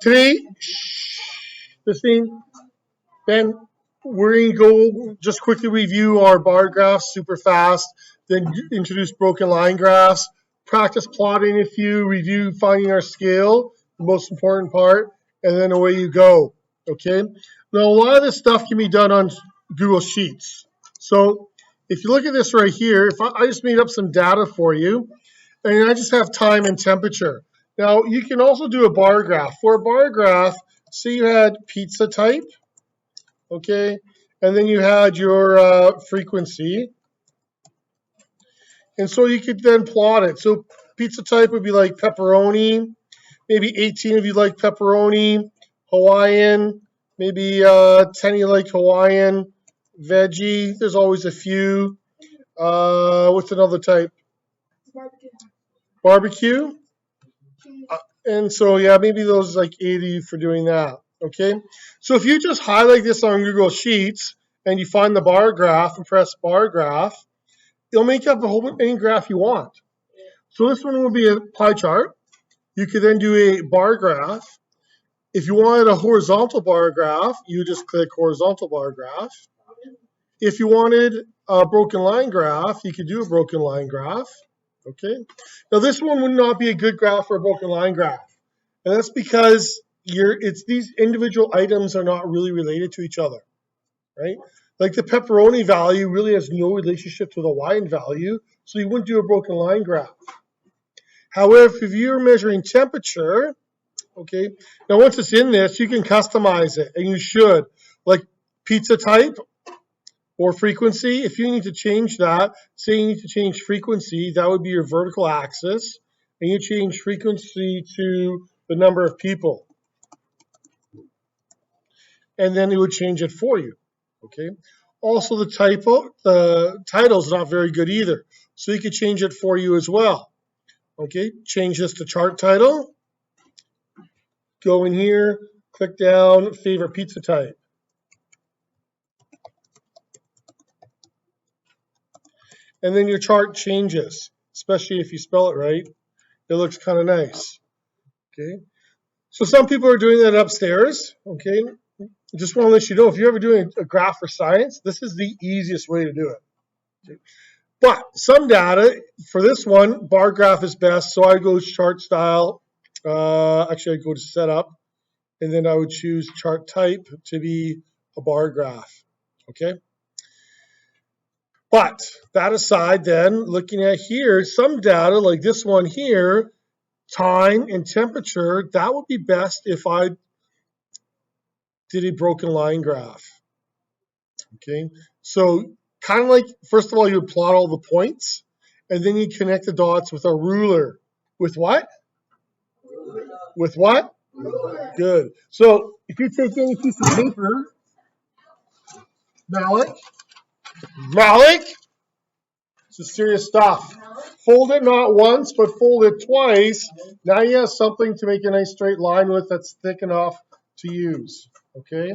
Today, listening, Ben, we're going to go just quickly review our bar graphs super fast, then introduce broken line graphs, practice plotting a few, review finding our scale, the most important part, and then away you go, okay? Now, a lot of this stuff can be done on Google Sheets. So if you look at this right here, if I just made up some data for you, and I just have time and temperature. Now, you can also do a bar graph. For a bar graph, say you had pizza type, okay, and then you had your frequency, and so you could then plot it. So pizza type would be like pepperoni, maybe 18 if you like pepperoni, Hawaiian, maybe 10 you like Hawaiian, veggie, there's always a few. What's another type? Barbecue. And so, yeah, maybe those like 80 for doing that, okay? So if you just highlight this on Google Sheets and you find the bar graph and press bar graph, it'll make up any graph you want. So this one will be a pie chart. You could then do a bar graph. If you wanted a horizontal bar graph, you just click horizontal bar graph. If you wanted a broken line graph, you could do a broken line graph. Okay. Now this one would not be a good graph for a broken line graph. And that's because these individual items are not really related to each other, right? Like the pepperoni value really has no relationship to the Hawaiian value, so you wouldn't do a broken line graph. However, if you're measuring temperature, okay, now once it's in this, you can customize it, and you should. Like pizza type or frequency, if you need to change that, say you need to change frequency, that would be your vertical axis, and you change frequency to the number of people. And then it would change it for you, okay? Also, the title is not very good either, so you could change it for you as well, okay? Change this to chart title. Go in here, click down, favorite pizza type. And then your chart changes, especially if you spell it right. It looks kind of nice, okay? So some people are doing that upstairs, okay? Just want to let you know, if you're ever doing a graph for science, this is the easiest way to do it. Okay? But some data, for this one, bar graph is best, so I go chart style. Actually, I go to setup, and then I would choose chart type to be a bar graph, okay? But that aside then, looking at here, some data like this one here, time and temperature, that would be best if I did a broken line graph, okay? So kind of like, first of all, you would plot all the points, and then you connect the dots with a ruler. With what? With what? Ruler. Good. So if you take any piece of paper, Malik, this is serious stuff. Fold it not once, but fold it twice. Now you have something to make a nice straight line with that's thick enough to use, okay?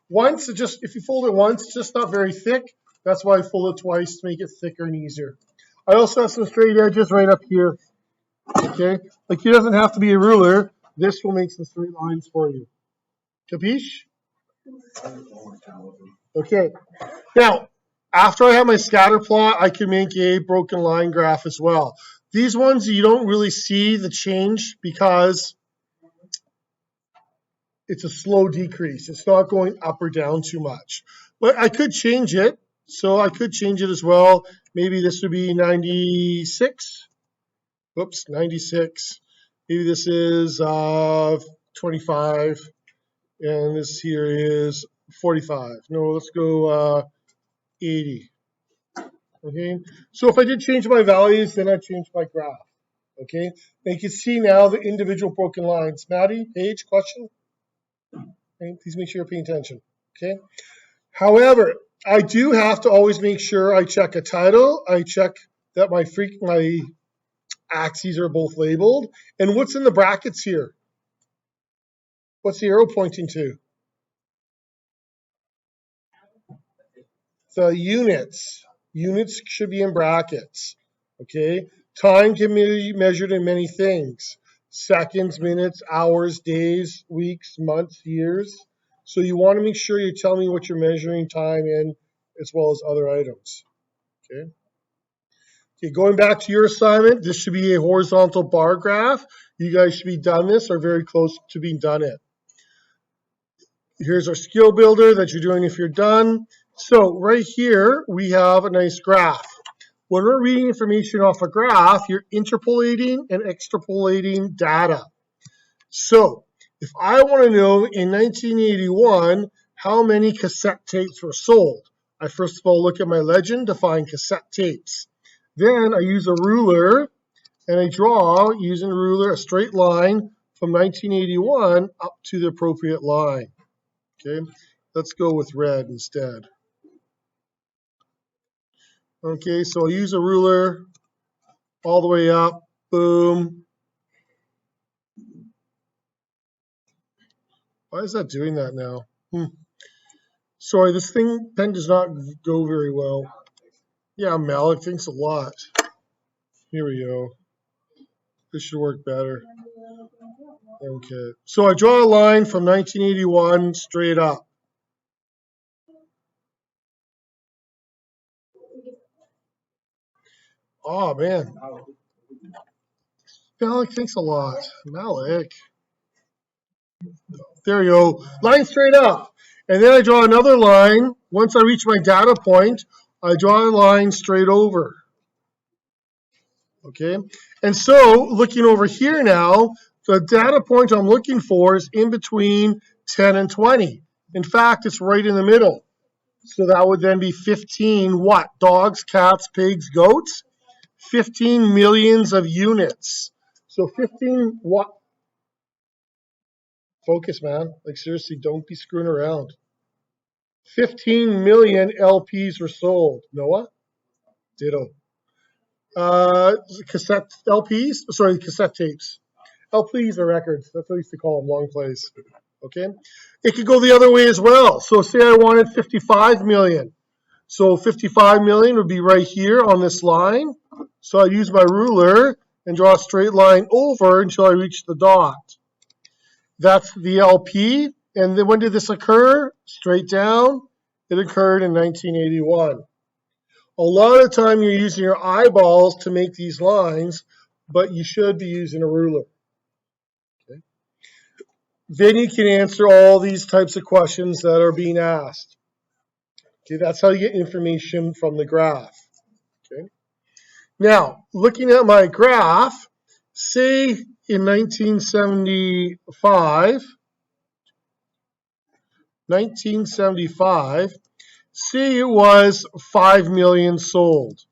Once, if you fold it once, it's just not very thick. That's why I fold it twice to make it thicker and easier. I also have some straight edges right up here, okay? Like it doesn't have to be a ruler. This will make some straight lines for you. Capiche? Okay. Now, after I have my scatter plot, I can make a broken line graph as well. These ones, you don't really see the change because it's a slow decrease. It's not going up or down too much. But I could change it. So I could change it as well. Maybe this would be 96. Whoops, 96. Maybe this is 25. And this here is 45. No, let's go 80. Okay, so if I did change my values, then I'd change my graph. Okay, and you can see now the individual broken lines. Maddie, Paige, question? Okay, please make sure you're paying attention. Okay, however, I do have to always make sure I check a title. I check that my axes are both labeled. And what's in the brackets here? What's the arrow pointing to? The units. Units should be in brackets. Okay, time can be measured in many things. seconds, minutes, hours, days, weeks, months, years. So you want to make sure you tell me what you're measuring time in, as well as other items. Okay. Okay, going back to your assignment, this should be a horizontal bar graph. You guys should be done this or very close to being done it. Here's our skill builder that you're doing if you're done. So right here, we have a nice graph. When we're reading information off a graph, you're interpolating and extrapolating data. So if I want to know in 1981 how many cassette tapes were sold, I first of all look at my legend to find cassette tapes. Then I use a ruler and I draw, using a ruler, a straight line from 1981 up to the appropriate line. Okay, let's go with red instead. Okay, so I'll use a ruler all the way up, boom. Why is that doing that now? Sorry, this pen does not go very well. Yeah, Malik, thanks a lot. Here we go. This should work better. Okay, so I draw a line from 1981 straight up. Oh, man. Malik, thanks a lot. Malik. There you go. Line straight up. And then I draw another line. Once I reach my data point, I draw a line straight over. Okay? And so, looking over here now, the data point I'm looking for is in between 10 and 20. In fact, it's right in the middle. So that would then be 15 what? Dogs, cats, pigs, goats? 15 millions of units. So 15 what? Focus, man. Like, seriously, don't be screwing around. 15 million LPs were sold. Noah? Ditto. Cassette LPs? Sorry, cassette tapes. LPs are records. That's what I used to call them, long plays. Okay? It could go the other way as well. So say I wanted 55 million. So 55 million would be right here on this line. So I use my ruler and draw a straight line over until I reach the dot. That's the LP. And then when did this occur? Straight down. It occurred in 1981. A lot of the time you're using your eyeballs to make these lines, but you should be using a ruler. Okay. Then you can answer all these types of questions that are being asked. Okay, that's how you get information from the graph. Okay. Now, looking at my graph, say in 1975, say it was 5 million sold.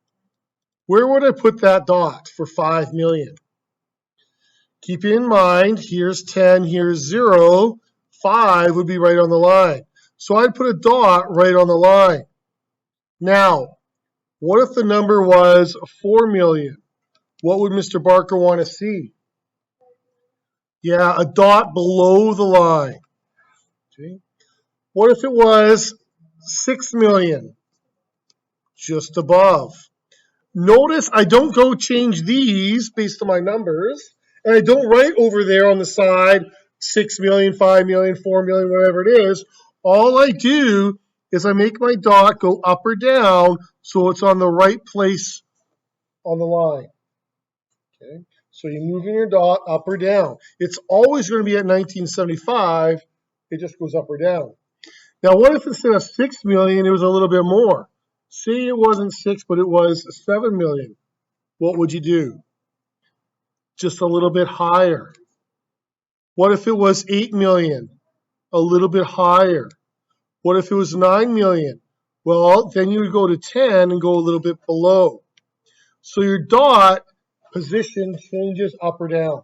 Where would I put that dot for 5 million? Keep in mind, here's 10, here's 0. 5 would be right on the line. So I'd put a dot right on the line. Now, what if the number was 4 million? What would Mr. Barker want to see? Yeah, a dot below the line. Okay. What if it was 6 million? Just above. Notice I don't go change these based on my numbers, and I don't write over there on the side 6 million, 5 million, 4 million, whatever it is. All I do is I make my dot go up or down so it's on the right place on the line. Okay, so you're moving your dot up or down. It's always going to be at 1975. It just goes up or down. Now, what if instead of 6 million, it was a little bit more? Say it wasn't 6, but it was 7 million. What would you do? Just a little bit higher. What if it was 8 million? A little bit higher. What if it was 9 million? Well, then you would go to 10 and go a little bit below. So your dot position changes up or down.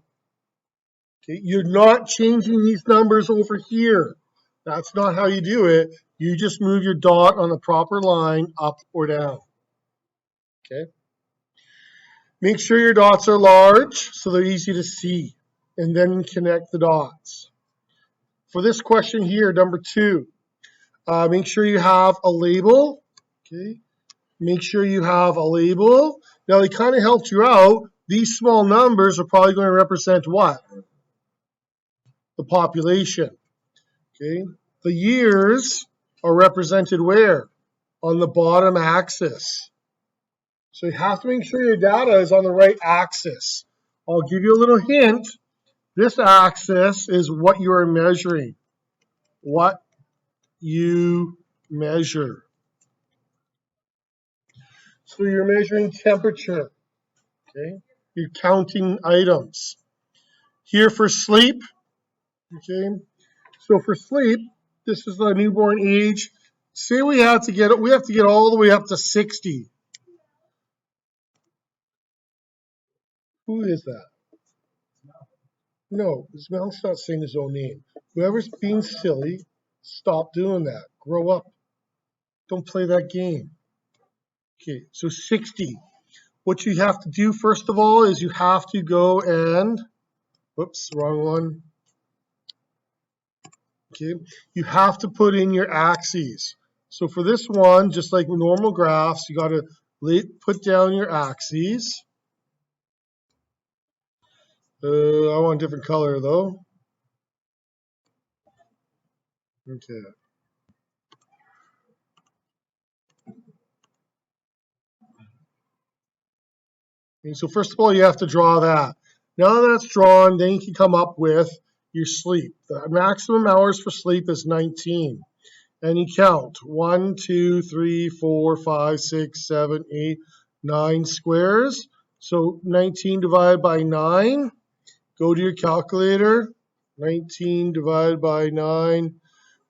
Okay? You're not changing these numbers over here. That's not how you do it. You just move your dot on the proper line up or down. Okay? Make sure your dots are large so they're easy to see, and then connect the dots. For this question here, number 2, make sure you have a label. Okay? Make sure you have a label. Now, they kind of helped you out these small numbers are probably going to represent what? The population. Okay. The years are represented where? On the bottom axis. So you have to make sure your data is on the right axis. I'll give you a little hint. This axis is what you are measuring. What you measure. So you're measuring temperature. Okay. You're counting items. Here for sleep. Okay. So for sleep, this is the newborn age. Say we have to get all the way up to 60. Who is that? No, Mel's not saying his own name. Whoever's being silly, stop doing that. Grow up. Don't play that game. Okay, so 60. What you have to do first of all is you have to go and, whoops, wrong one. Okay, you have to put in your axes. So for this one, just like normal graphs, you got to put down your axes. I want a different color though. Okay. And so first of all, you have to draw that. Now that's drawn, then you can come up with your sleep. The maximum hours for sleep is 19. And you count 1, 2, 3, 4, 5, 6, 7, 8, 9 squares. So 19 divided by 9. Go to your calculator. 19 divided by 9.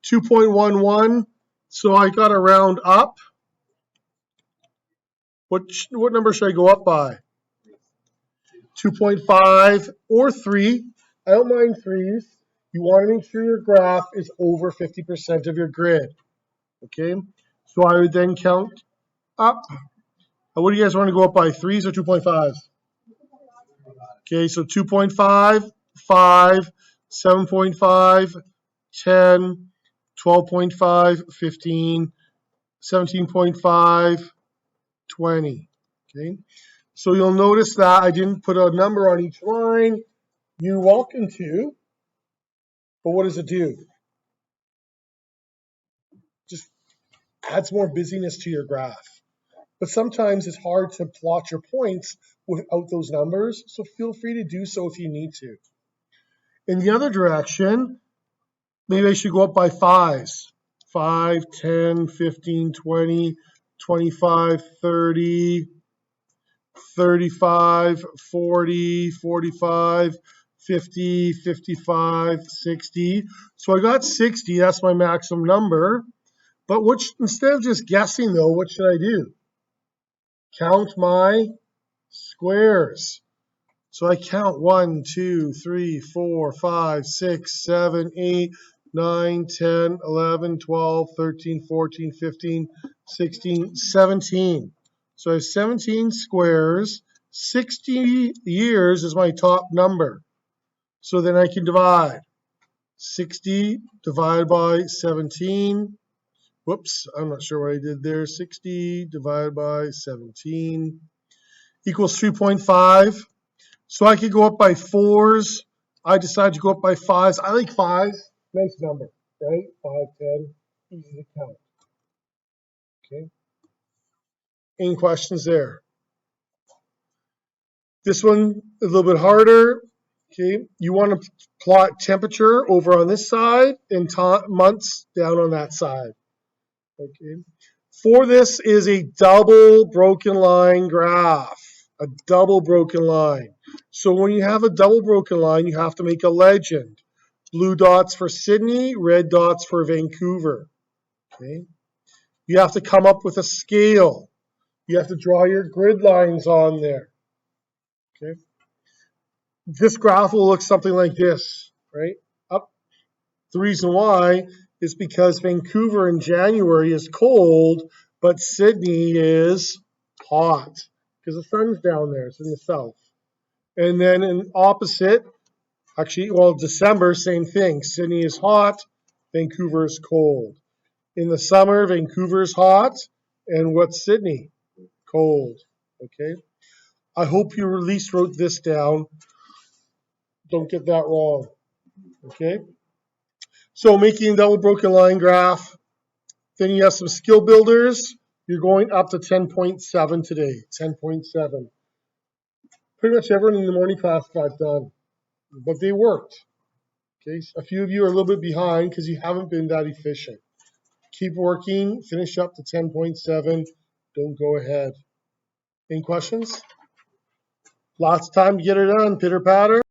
2.11. So I got to round up. What number should I go up by? 2.5 or 3. I don't mind 3s. You want to make sure your graph is over 50% of your grid. Okay? So I would then count up. What do you guys want to go up by? 3s or 2.5s? Okay, so 2.5, 5, 7.5, 10, 12.5, 15, 17.5, 20. Okay? So you'll notice that I didn't put a number on each line. You're welcome to, but what does it do? Just adds more busyness to your graph. But sometimes it's hard to plot your points without those numbers, so feel free to do so if you need to. In the other direction, maybe I should go up by 5s. 5, 10, 15, 20, 25, 30, 35, 40, 45, 50, 55, 60. So I got 60, that's my maximum number. But instead of just guessing though, what should I do? Count my squares. So I count 1, 2, 3, 4, 5, 6, 7, 8, 9, 10, 11, 12, 13, 14, 15, 16, 17. So I have 17 squares. 60 years is my top number. So then I can divide. 60 divided by 17. Whoops, I'm not sure what I did there. 60 divided by 17 equals 3.5. So I could go up by 4s. I decided to go up by 5s. I like 5s. Nice number, right? 5, 10, easy to count. Okay. Any questions there? This one a little bit harder. Okay. You want to plot temperature over on this side and months down on that side. Okay. For this is a double broken line graph. A double broken line. So when you have a double broken line, you have to make a legend. Blue dots for Sydney, red dots for Vancouver. Okay. You have to come up with a scale. You have to draw your grid lines on there. Okay. This graph will look something like this, right? Up. The reason why is because Vancouver in January is cold, but Sydney is hot because the sun's down there. It's in the south. And then in opposite, actually, well, December, same thing. Sydney is hot, Vancouver is cold. In the summer, Vancouver is hot, and what's Sydney? Cold. Okay. I hope you at least wrote this down. Don't get that wrong. Okay? So making a double broken line graph. Then you have some skill builders. You're going up to 10.7 today. 10.7. Pretty much everyone in the morning class got done, but they worked. Okay, a few of you are a little bit behind because you haven't been that efficient. Keep working, finish up to 10.7. Don't go ahead. Any questions? Lots of time to get it done, pitter patter.